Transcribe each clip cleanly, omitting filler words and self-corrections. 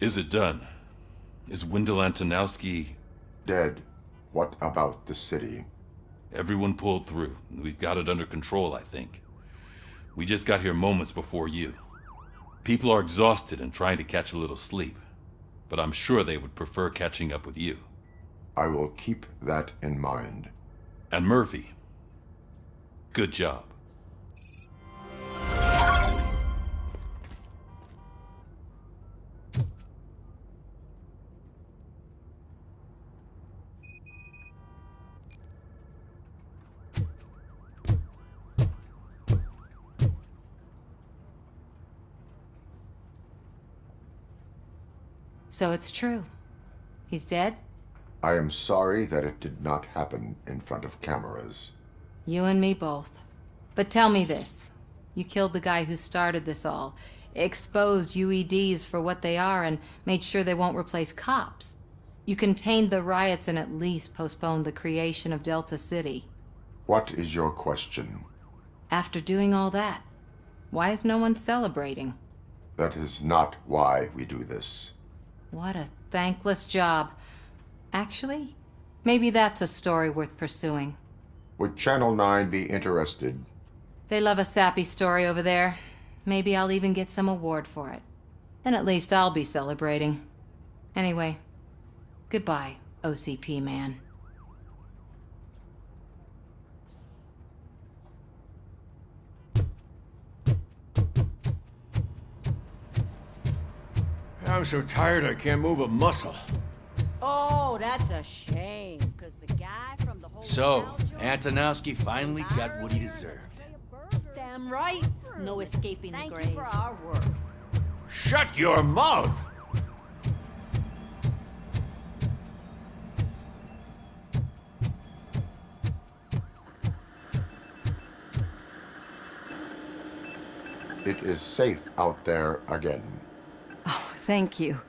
Is it done? Is Wendell Antonowski... Dead. What about the city? Everyone pulled through. We've got it under control, I think. We just got here moments before you. People are exhausted and trying to catch a little sleep. But I'm sure they would prefer catching up with you. I will keep that in mind. And Murphy, good job. So it's true. He's dead? I am sorry that it did not happen in front of cameras. You and me both. But tell me this. You killed the guy who started this all, exposed UEDs for what they are, and made sure they won't replace cops. You contained the riots and at least postponed the creation of Delta City. What is your question? After doing all that, why is no one celebrating? That is not why we do this. What a thankless job. Actually, maybe that's a story worth pursuing. Would Channel 9 be interested? They love a sappy story over there. Maybe I'll even get some award for it. And at least I'll be celebrating. Anyway, goodbye, OCP man. I'm so tired I can't move a muscle. Oh, that's a shame, because the guy from the whole... So, Antonowski finally got what he deserved. Damn right. No escaping the grave. Thank you for our work. Shut your mouth! It is safe out there again. Thank you.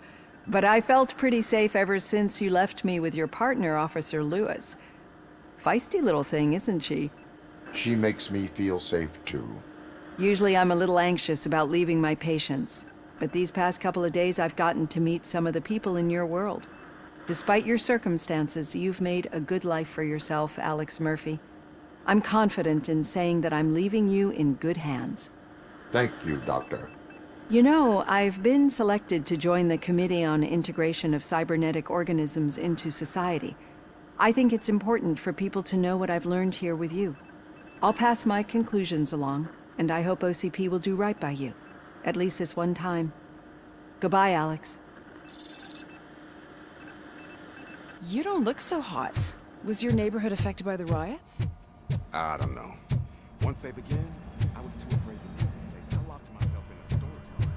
But I felt pretty safe ever since you left me with your partner, Officer Lewis. Feisty little thing, isn't she? She makes me feel safe too. Usually I'm a little anxious about leaving my patients, but these past couple of days I've gotten to meet some of the people in your world. Despite your circumstances, you've made a good life for yourself, Alex Murphy. I'm confident in saying that I'm leaving you in good hands. Thank you, Doctor. You know, I've been selected to join the Committee on Integration of Cybernetic Organisms into Society. I think it's important for people to know what I've learned here with you. I'll pass my conclusions along, and I hope OCP will do right by you. At least this one time. Goodbye, Alex. You don't look so hot. Was your neighborhood affected by the riots? I don't know. Once they begin, I was too afraid to leave this place. I locked myself in a store till...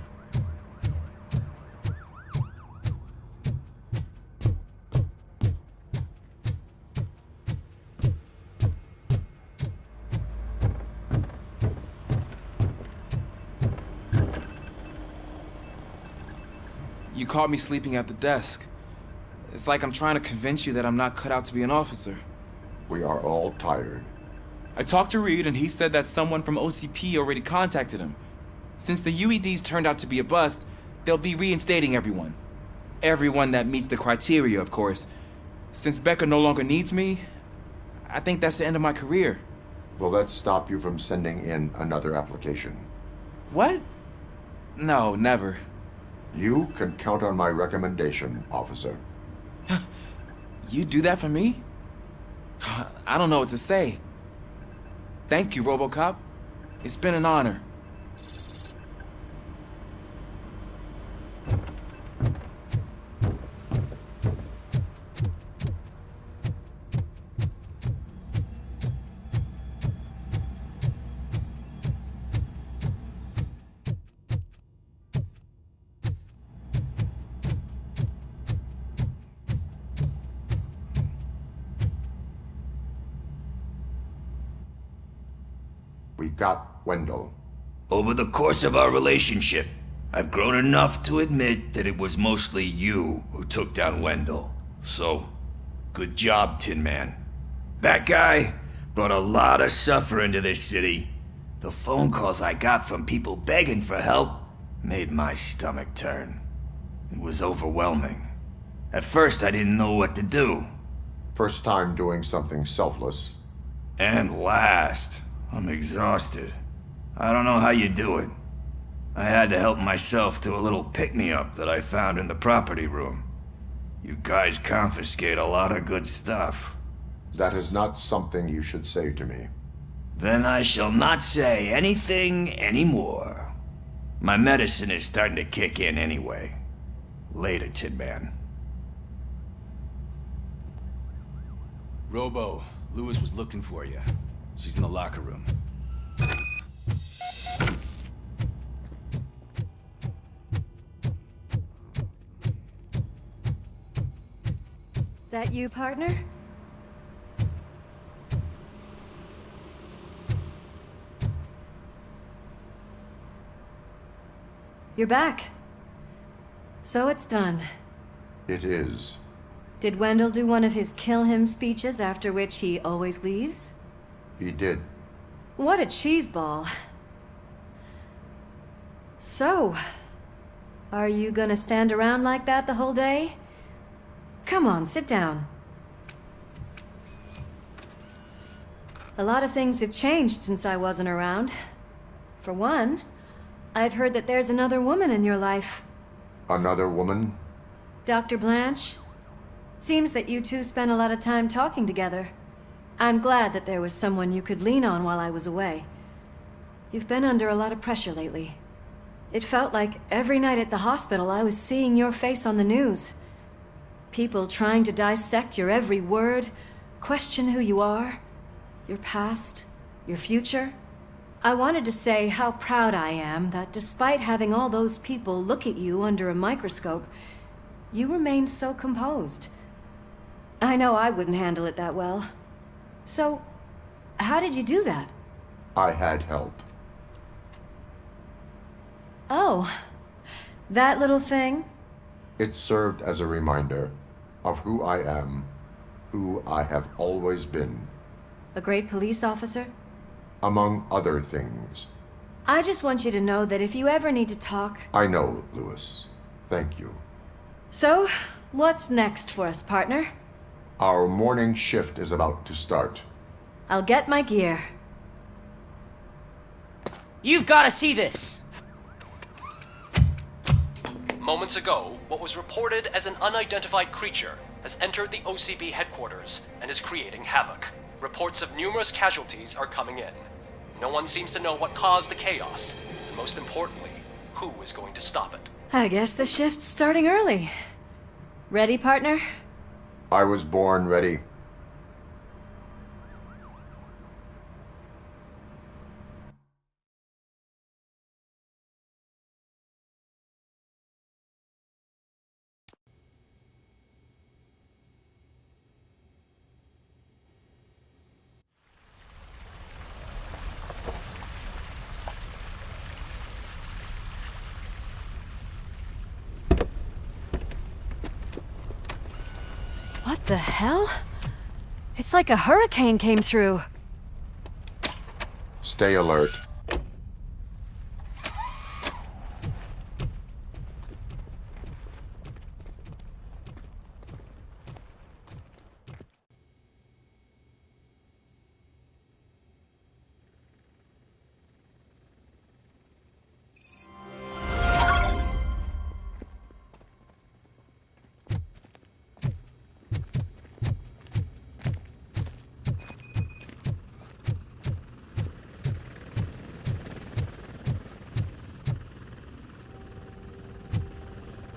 You caught me sleeping at the desk. It's like I'm trying to convince you that I'm not cut out to be an officer. We are all tired. I talked to Reed and he said that someone from OCP already contacted him. Since the UEDs turned out to be a bust, they'll be reinstating everyone. Everyone that meets the criteria, of course. Since Becca no longer needs me, I think that's the end of my career. Will that stop you from sending in another application? What? No, never. You can count on my recommendation, officer. You do that for me? I don't know what to say. Thank you, Robocop. It's been an honor. We got Wendell. Over the course of our relationship, I've grown enough to admit that it was mostly you who took down Wendell. So, good job, Tin Man. That guy brought a lot of suffering to this city. The phone calls I got from people begging for help made my stomach turn. It was overwhelming. At first, I didn't know what to do. First time doing something selfless. And last, I'm exhausted. I don't know how you do it. I had to help myself to a little pick-me-up that I found in the property room. You guys confiscate a lot of good stuff. That is not something you should say to me. Then I shall not say anything anymore. My medicine is starting to kick in anyway. Later, Tin Man. Robo, Lewis was looking for you. She's in the locker room. That you, partner? You're back. So it's done. It is. Did Wendell do one of his kill him speeches after which he always leaves? He did. What a cheeseball. So, are you gonna stand around like that the whole day? Come on, sit down. A lot of things have changed since I wasn't around. For one, I've heard that there's another woman in your life. Another woman? Dr. Blanche? Seems that you two spent a lot of time talking together. I'm glad that there was someone you could lean on while I was away. You've been under a lot of pressure lately. It felt like every night at the hospital I was seeing your face on the news. People trying to dissect your every word, question who you are, your past, your future. I wanted to say how proud I am that despite having all those people look at you under a microscope, you remain so composed. I know I wouldn't handle it that well. So, how did you do that? I had help. Oh, that little thing? It served as a reminder of who I am, who I have always been. A great police officer? Among other things. I just want you to know that if you ever need to talk... I know, Lewis. Thank you. So, what's next for us, partner? Our morning shift is about to start. I'll get my gear. You've got to see this! Moments ago, what was reported as an unidentified creature has entered the OCB headquarters and is creating havoc. Reports of numerous casualties are coming in. No one seems to know what caused the chaos, and most importantly, who is going to stop it. I guess the shift's starting early. Ready, partner? I was born ready. What the hell? It's like a hurricane came through. Stay alert.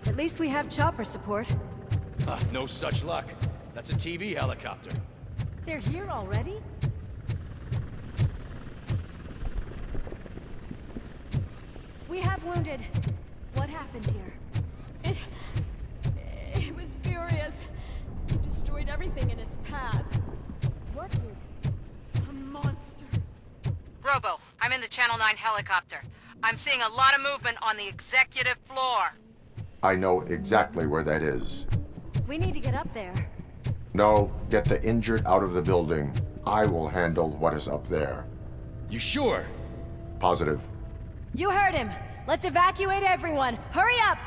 At least we have chopper support. No such luck. That's a TV helicopter. They're here already? We have wounded. What happened here? It was furious. It destroyed everything in its path. What did? A monster. Robo, I'm in the Channel 9 helicopter. I'm seeing a lot of movement on the executive floor. I know exactly where that is. We need to get up there. No, get the injured out of the building. I will handle what is up there. You sure? Positive. You heard him. Let's evacuate everyone. Hurry up!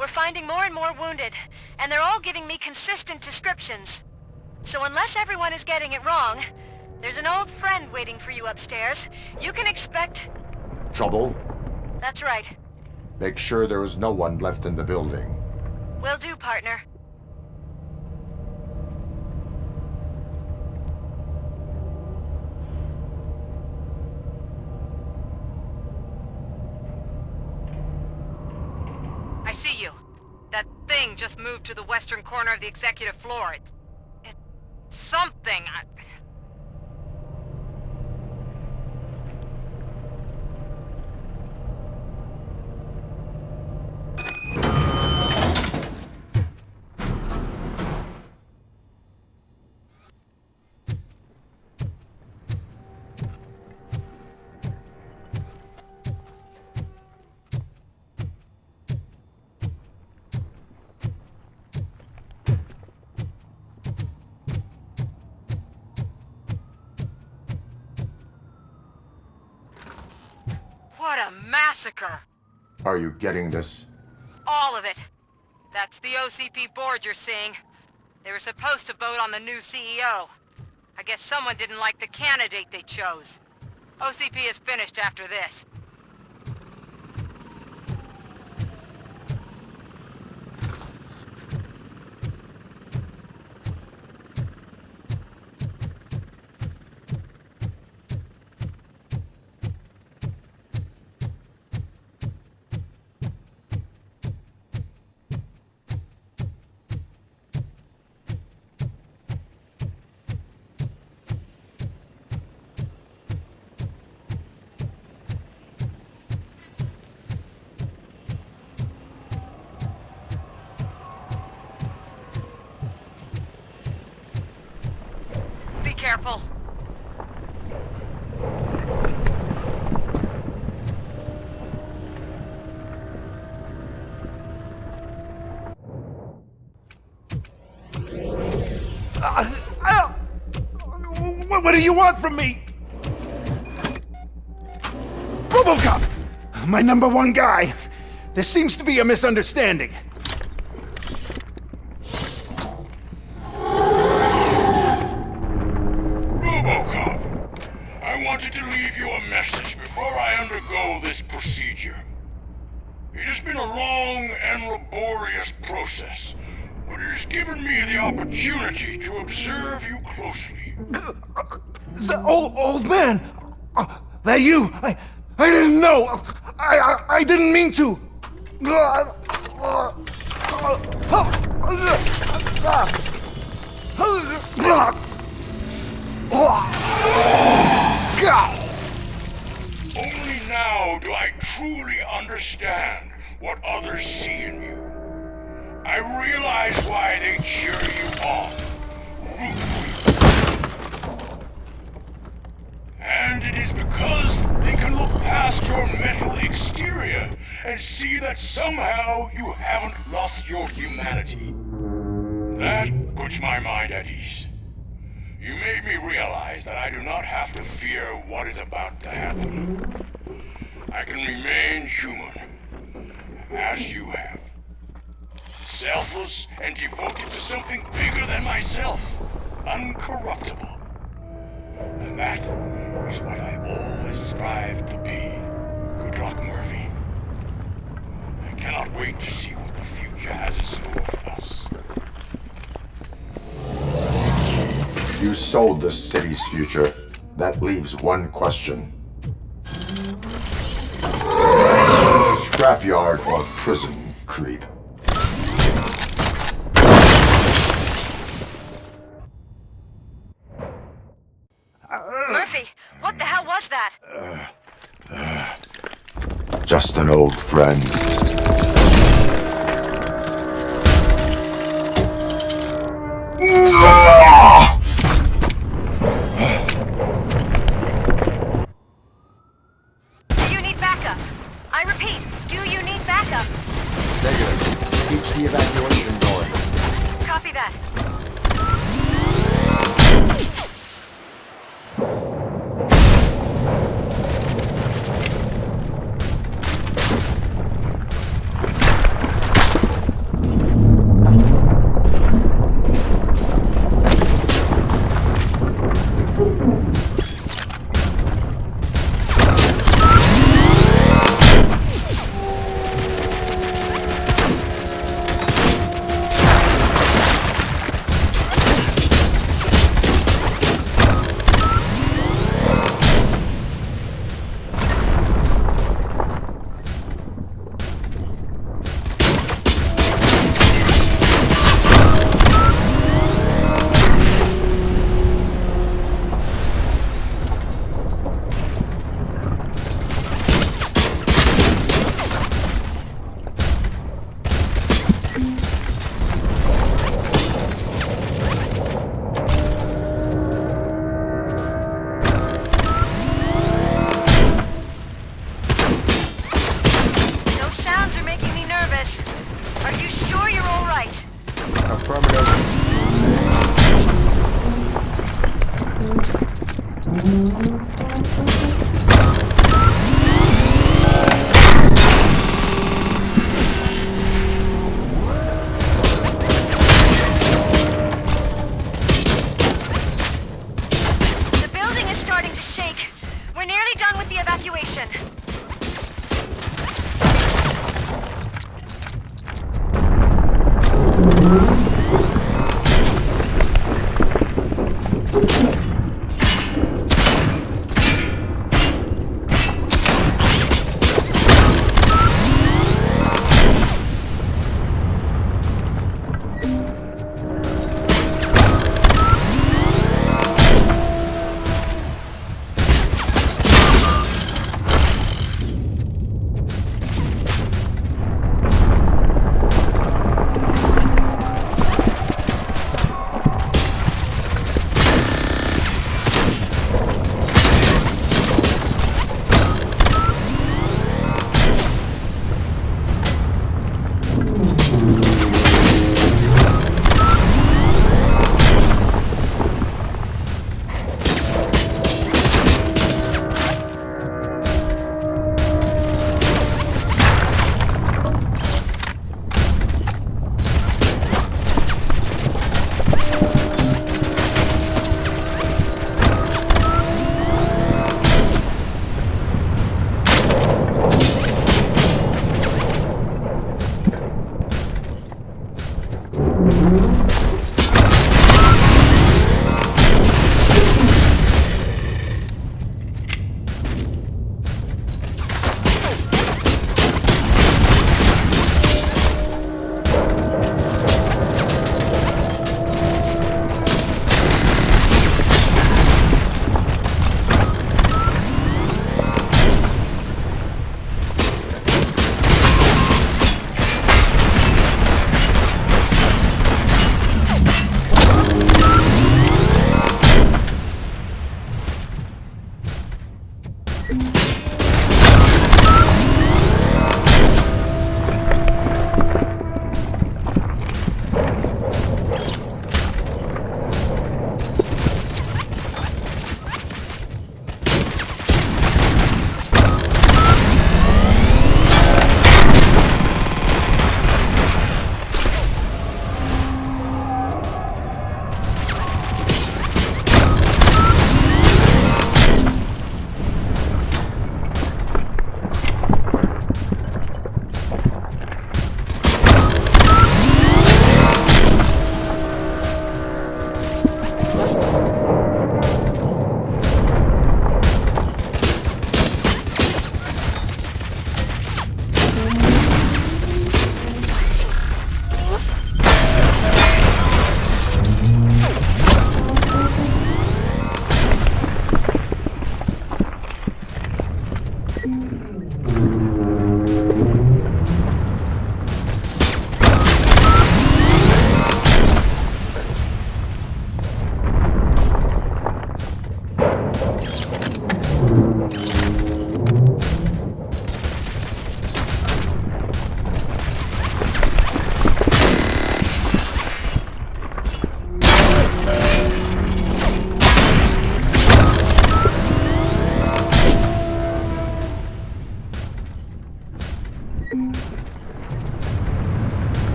We're finding more and more wounded, and they're all giving me consistent descriptions. So unless everyone is getting it wrong, there's an old friend waiting for you upstairs. You can expect... Trouble? That's right. Make sure there is no one left in the building. Will do, partner. I see you. That thing just moved to the western corner of the executive floor. It's something. What a massacre! Are you getting this? All of it. That's the OCP board you're seeing. They were supposed to vote on the new CEO. I guess someone didn't like the candidate they chose. OCP is finished after this. Be careful. What do you want from me? Robocop! My #1 guy. There seems to be a misunderstanding. Robocop, I wanted to leave you a message before I undergo this procedure. It has been a long and laborious process, but it has given me the opportunity to observe you closely. The old man! That you! I didn't know! I didn't mean to! Only now do I truly understand what others see in you. I realize why they cheer you on, root for you. And it is because they can look past your metal exterior and see that somehow you haven't lost your humanity. That puts my mind at ease. You made me realize that I do not have to fear what is about to happen. I can remain human, as you have. Selfless and devoted to something bigger than myself. Uncorruptible. And that is what I always strive to be. Good luck, Murphy. I cannot wait to see what the future has in store for us. You sold the city's future. That leaves one question. Scrapyard or prison, creep? Murphy, what the hell was that? Just an old friend. Do you need backup? I repeat, do you need backup? Negative. Keep the evacuation going. Copy that. The building is starting to shake. We're nearly done with the evacuation.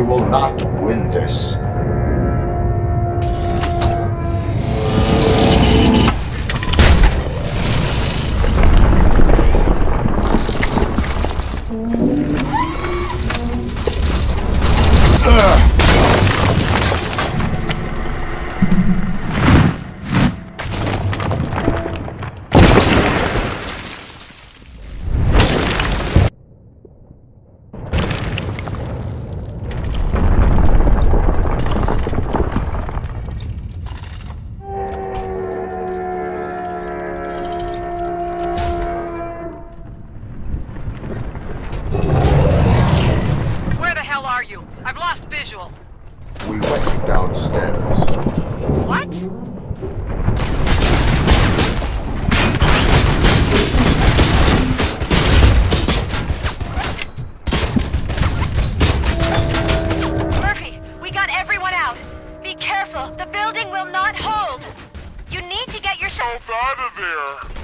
will not win this. Where the hell are you? I've lost visual. We went downstairs. What? Murphy, we got everyone out. Be careful. The building will not hold. You need to get yourself out of there.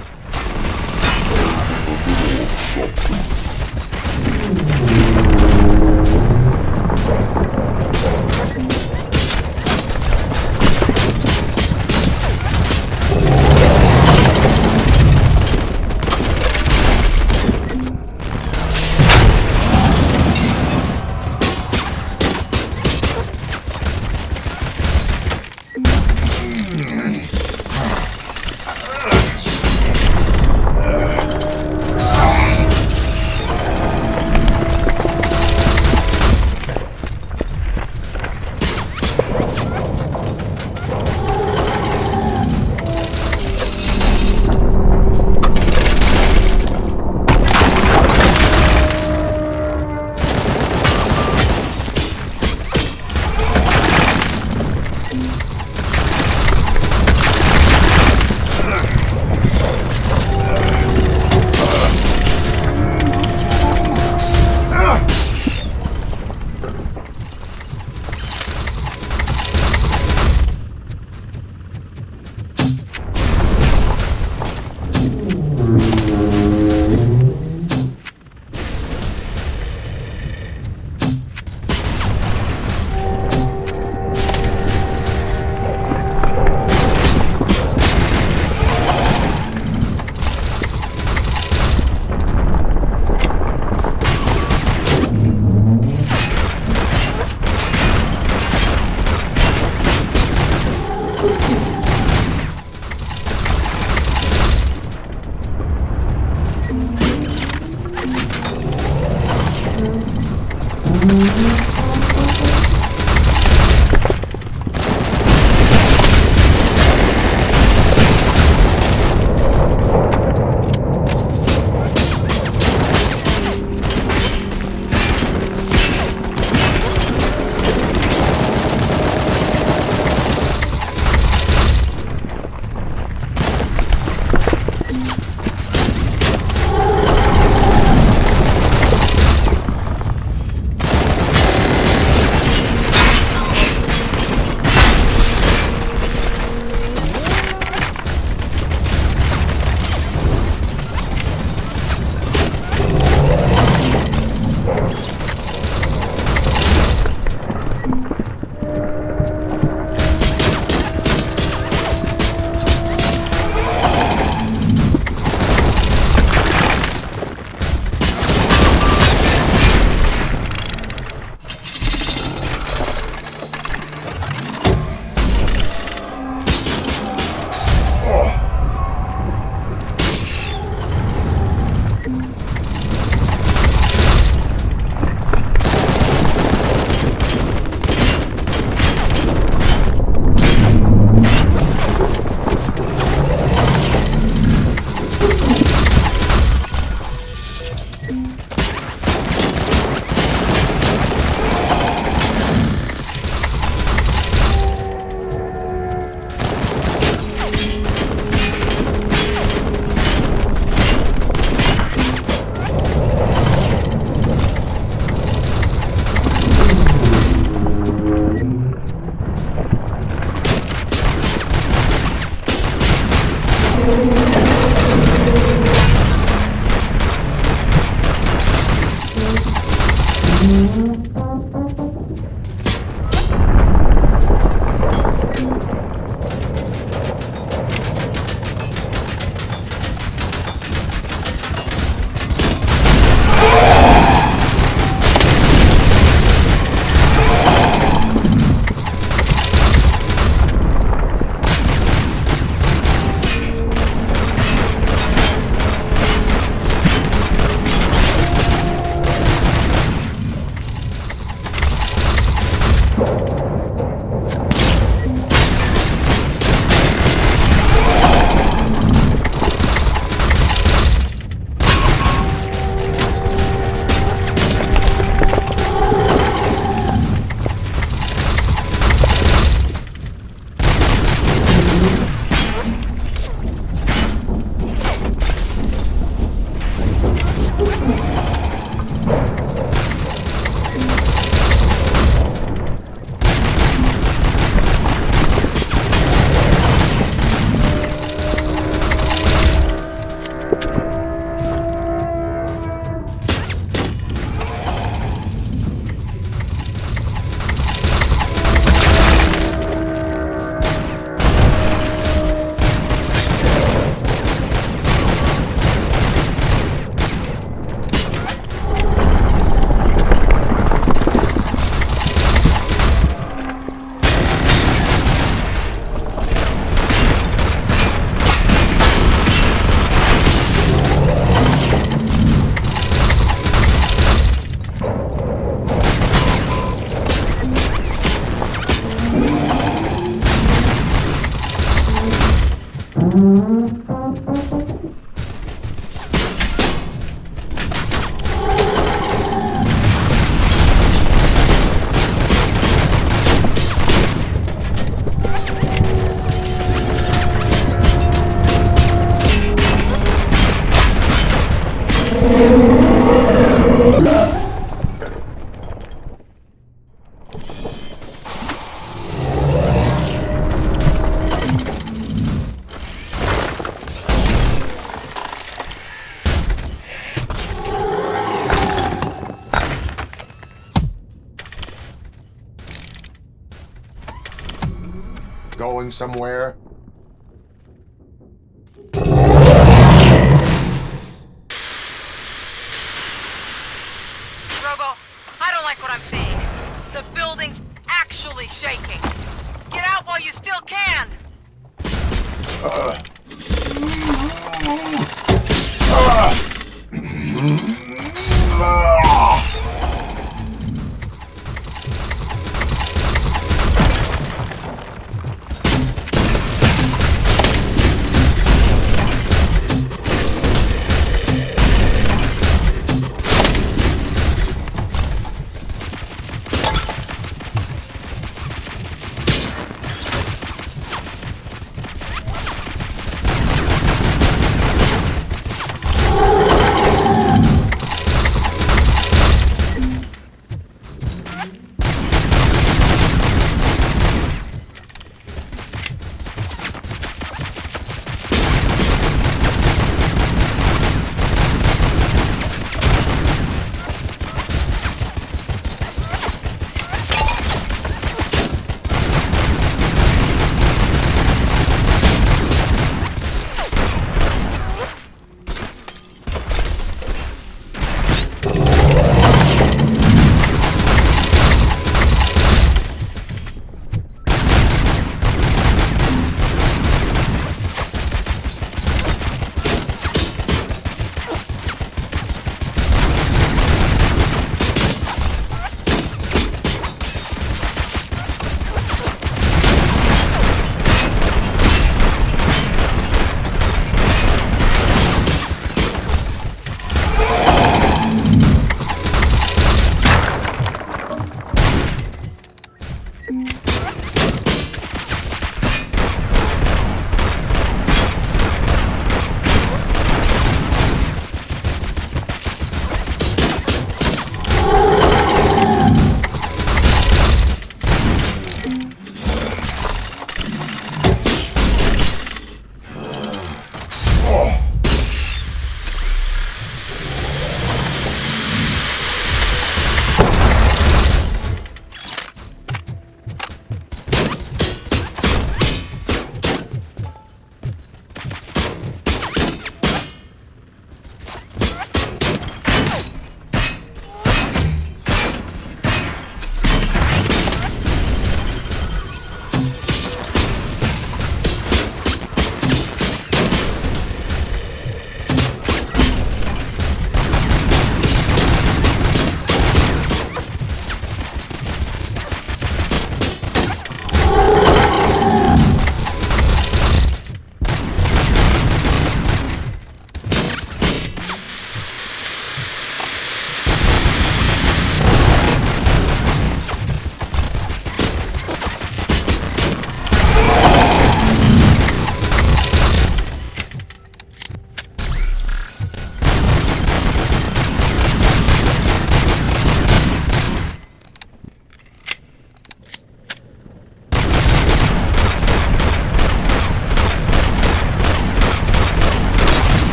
Going somewhere? Robo, I don't like what I'm seeing. The building's actually shaking. Get out while you still can!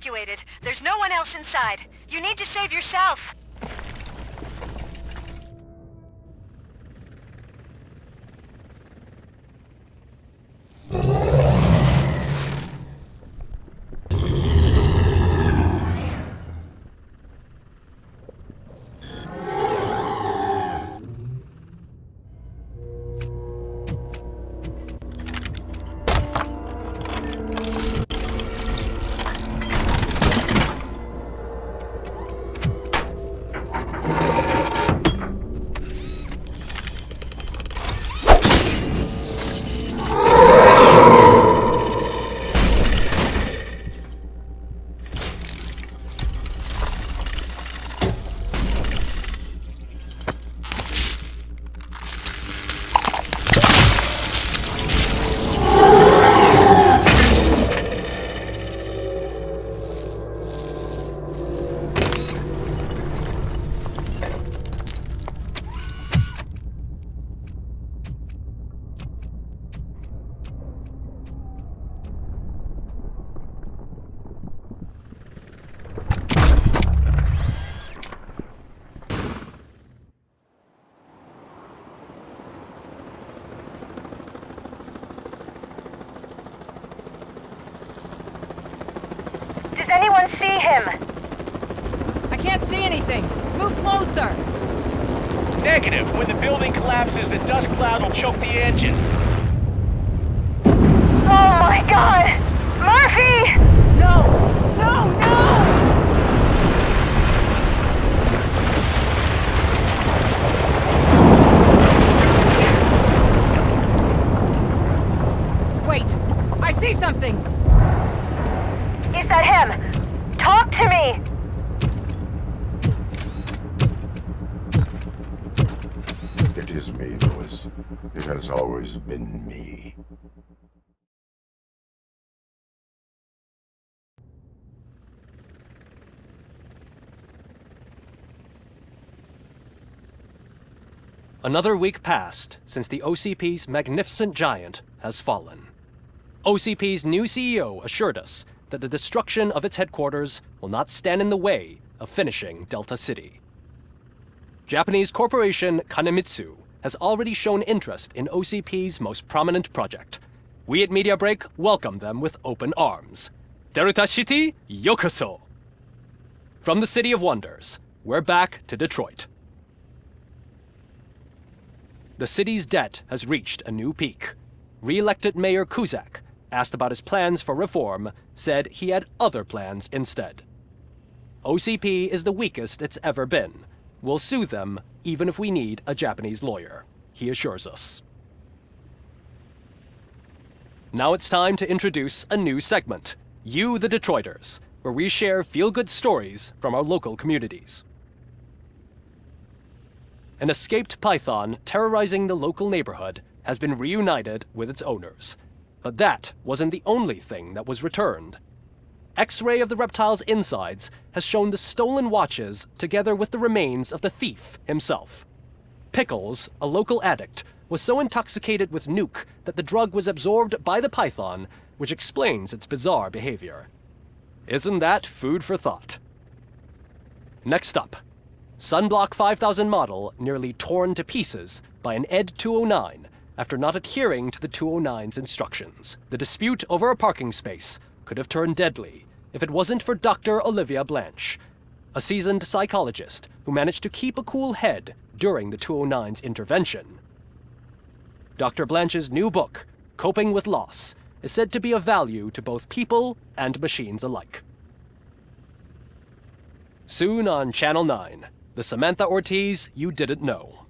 evacuated. There's no one else inside. You need to save yourself. Does anyone see him? I can't see anything. Move closer. Negative. When the building collapses, the dust cloud will choke the engine. Oh my god! Murphy! No! No, no! Wait! I see something! Is that him? Talk to me! It is me, Lewis. It has always been me. Another week passed since the OCP's magnificent giant has fallen. OCP's new CEO assured us that the destruction of its headquarters will not stand in the way of finishing Delta City. Japanese corporation Kanemitsu has already shown interest in OCP's most prominent project. We at Media Break welcome them with open arms. Delta City, yokoso! From the City of Wonders, we're back to Detroit. The city's debt has reached a new peak. Re-elected Mayor Kuzak, asked about his plans for reform, said he had other plans instead. OCP is the weakest it's ever been. We'll sue them even if we need a Japanese lawyer, he assures us. Now it's time to introduce a new segment, You the Detroiters, where we share feel-good stories from our local communities. An escaped python terrorizing the local neighborhood has been reunited with its owners. But that wasn't the only thing that was returned. X-ray of the reptile's insides has shown the stolen watches together with the remains of the thief himself. Pickles, a local addict, was so intoxicated with nuke that the drug was absorbed by the python, which explains its bizarre behavior. Isn't that food for thought? Next up, Sunblock 5000 model nearly torn to pieces by an ED 209 after not adhering to the 209's instructions. The dispute over a parking space could have turned deadly if it wasn't for Dr. Olivia Blanche, a seasoned psychologist who managed to keep a cool head during the 209's intervention. Dr. Blanche's new book, Coping with Loss, is said to be of value to both people and machines alike. Soon on Channel 9, the Samantha Ortiz you didn't know.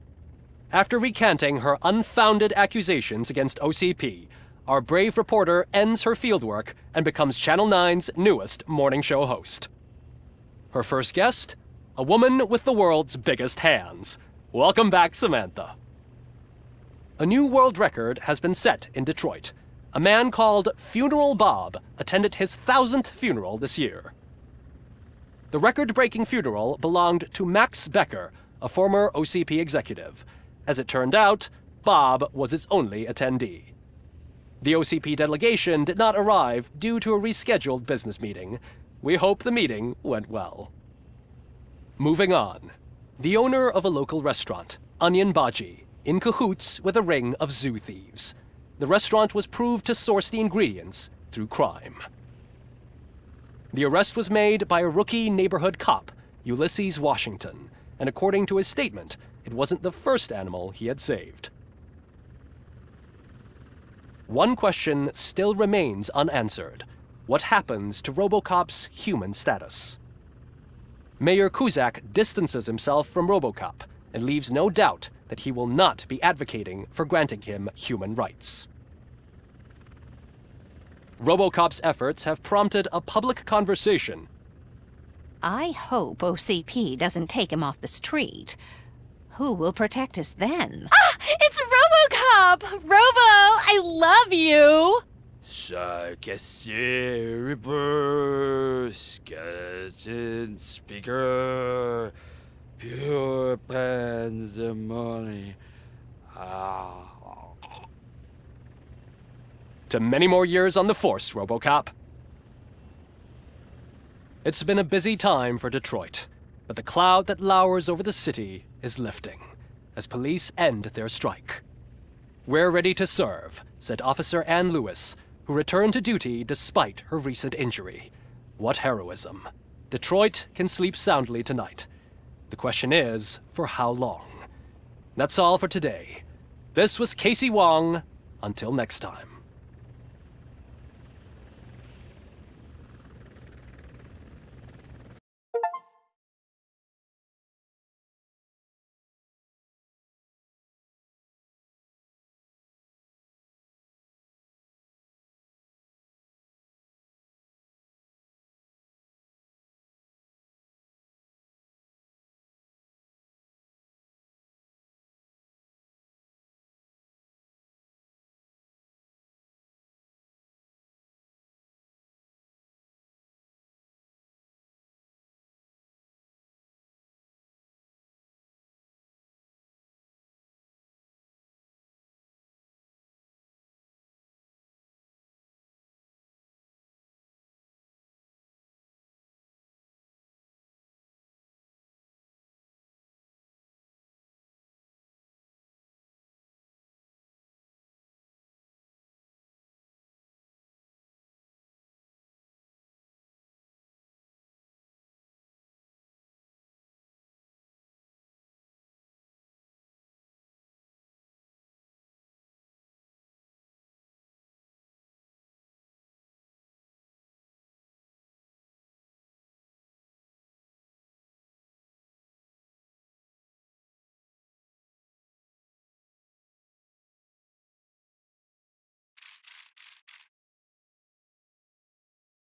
After recanting her unfounded accusations against OCP, our brave reporter ends her fieldwork and becomes Channel 9's newest morning show host. Her first guest? A woman with the world's biggest hands. Welcome back, Samantha. A new world record has been set in Detroit. A man called Funeral Bob attended his 1000th funeral this year. The record-breaking funeral belonged to Max Becker, a former OCP executive. As it turned out, Bob was its only attendee. The OCP delegation did not arrive due to a rescheduled business meeting. We hope the meeting went well. Moving on. The owner of a local restaurant, Onion Baji, in cahoots with a ring of zoo thieves. The restaurant was proved to source the ingredients through crime. The arrest was made by a rookie neighborhood cop, Ulysses Washington, and according to his statement, it wasn't the first animal he had saved. One question still remains unanswered. What happens to Robocop's human status? Mayor Kuzak distances himself from Robocop and leaves no doubt that he will not be advocating for granting him human rights. Robocop's efforts have prompted a public conversation. I hope OCP doesn't take him off the street. Who will protect us then? Ah! It's Robocop! Robo, I love you! Reaper, skeleton speaker, pure pandemonium. To many more years on the force, Robocop. It's been a busy time for Detroit, but the cloud that lowers over the city is lifting as police end their strike. We're ready to serve, said Officer Ann Lewis, who returned to duty despite her recent injury. What heroism. Detroit can sleep soundly tonight. The question is, for how long? That's all for today. This was Casey Wong. Until next time.